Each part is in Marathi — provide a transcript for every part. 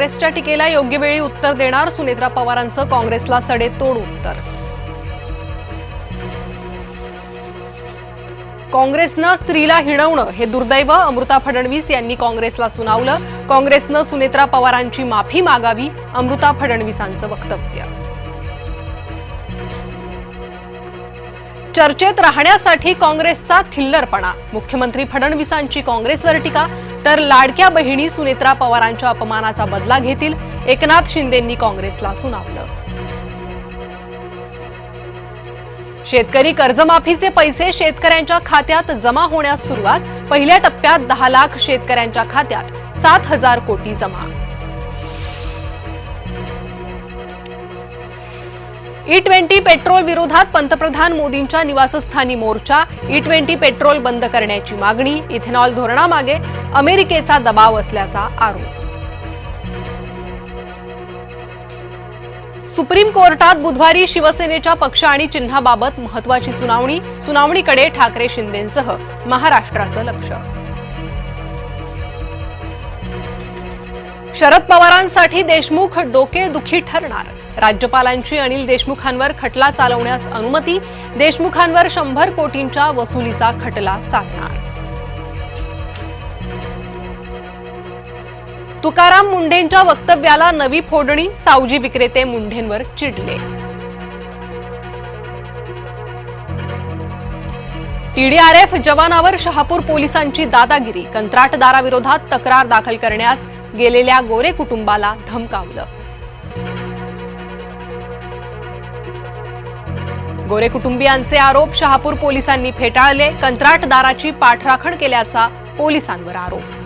काँग्रेसच्या टीकेला योग्य वेळी उत्तर देणार सुनेत्रा पवारांचं काँग्रेसला सडेतोड उत्तर। काँग्रेसनं स्त्रीला हिणवणं हे दुर्दैव, अमृता फडणवीस यांनी काँग्रेसला सुनावलं। काँग्रेसनं सुनेत्रा पवारांची माफी मागावी, अमृता फडणवीसांचं वक्तव्य। चर्चेत राहण्यासाठी काँग्रेसचा थिल्लरपणा, मुख्यमंत्री फडणवीसांची काँग्रेसवर टीका, तर लाडक्या बहिणी सुनेत्रा पवारांच्या अपमानाचा बदला घेतील, एकनाथ शिंदेंनी काँग्रेसला सुनावलं। शेतकरी कर्जमाफीचे पैसे शेतकऱ्यांच्या खात्यात जमा होण्यास सुरुवात, पहिल्या टप्प्यात 10 लाख शेतकऱ्यांच्या खात्यात 7,000 कोटी जमा। E20 पेट्रोल विरोधात पंतप्रधान मोदींच्या निवासस्थानी मोर्चा, E20 पेट्रोल बंद करण्याची मागणी, इथेनॉल धोरणामागे अमेरिकेचा दबाव असल्याचा आरोप। सुप्रीम कोर्टात बुधवारी शिवसेनेच्या पक्ष आणि चिन्हाबाबत महत्त्वाची सुनावणी, सुनावणीकडे ठाकरे शिंदेंसह महाराष्ट्राचं लक्ष। शरद पवारांसाठी देशमुख डोकेदुखी ठरणार, राज्यपालांची अनिल देशमुखांवर खटला चालवण्यास अनुमती, देशमुखांवर 100 कोटींच्या वसुलीचा खटला चालणार। तुकाराम मुंढेंच्या वक्तव्याला नवी फोडणी, सावजी विक्रेते मुंढेंवर चिडले। TDRF जवानावर शहापूर पोलिसांची दादागिरी, कंत्राटदाराविरोधात तक्रार दाखल करण्यास गेलेल्या गोरे कुटुंबाला धमकावलं। गोरे कुटुंबियांचे आरोप शहापूर पोलिसांनी फेटाळले, कंत्राटदाराची पाठराखण केल्याचा पोलिसांवर आरोप।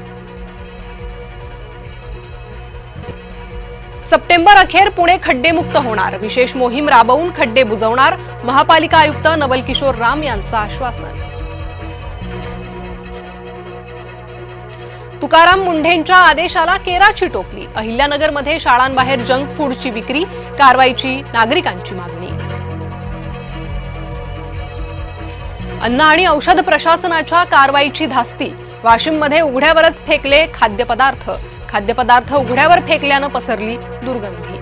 सप्टेंबर अखेर पुणे खड्डेमुक्त होणार, विशेष मोहीम राबवून खड्डे बुजवणार, महापालिका आयुक्त नवल किशोर राम यांचं आश्वासन। तुकाराम मुंढेंच्या आदेशाला केराची टोपली, अहिल्यानगरमध्ये शाळांबाहेर जंक फूडची विक्री, कारवाईची नागरिकांची मागणी। अन्न आणि औषध प्रशासनाच्या कारवाईची धास्ती, वाशिममध्ये उघड्यावरच फेकले खाद्यपदार्थ, खाद्यपदार्थ उघड्यावर फेकल्यानं पसरली दुर्गंधी।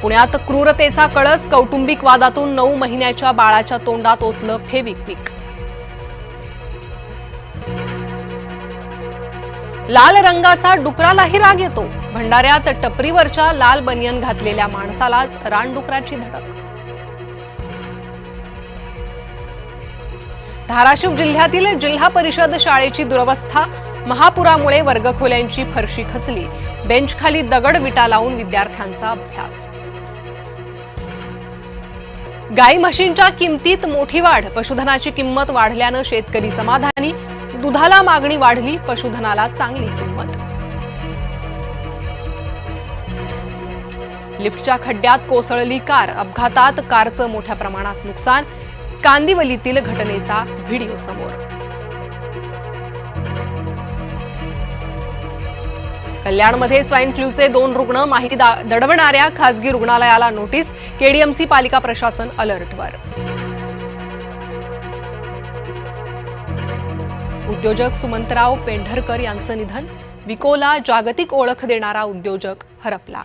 पुण्यात क्रूरतेचा कळस, कौटुंबिक वादातून 9 महिन्याच्या बाळाच्या तोंडात ओतलं फेविक्विक। लाल रंगाचा डुकरालाही राग येतो, भंडाऱ्यात टपरीवरच्या लाल बनियन घातलेल्या माणसालाच रानडुकराची धडक। धाराशिव जिल्ह्यातील जिल्हा परिषद शाळेची दुरवस्था, महापुरामुळे वर्गखोल्यांची फरशी खचली, बेंचखाली दगड विटा लावून विद्यार्थ्यांचा अभ्यास। गाई म्हशींच्या किमतीत मोठी वाढ, पशुधनाची किंमत वाढल्यानं शेतकरी समाधानी, दुधाला मागणी वाढली, पशुधनाला चांगली किंमत। लिफ्टच्या खड्ड्यात कोसळली कार, अपघातात कारचं मोठ्या प्रमाणात नुकसान, कांदिवलीतील घटनेचा व्हिडिओ समोर। कल्याणमध्ये स्वाईन फ्लूचे 2 रुग्ण, माहिती दडवणाऱ्या खासगी रुग्णालयाला नोटीस, केडीएमसी पालिका प्रशासन अलर्टवर। उद्योजक सुमंतराव पेंढरकर यांचं निधन, विकोला जागतिक ओळख देणारा उद्योजक हरपला।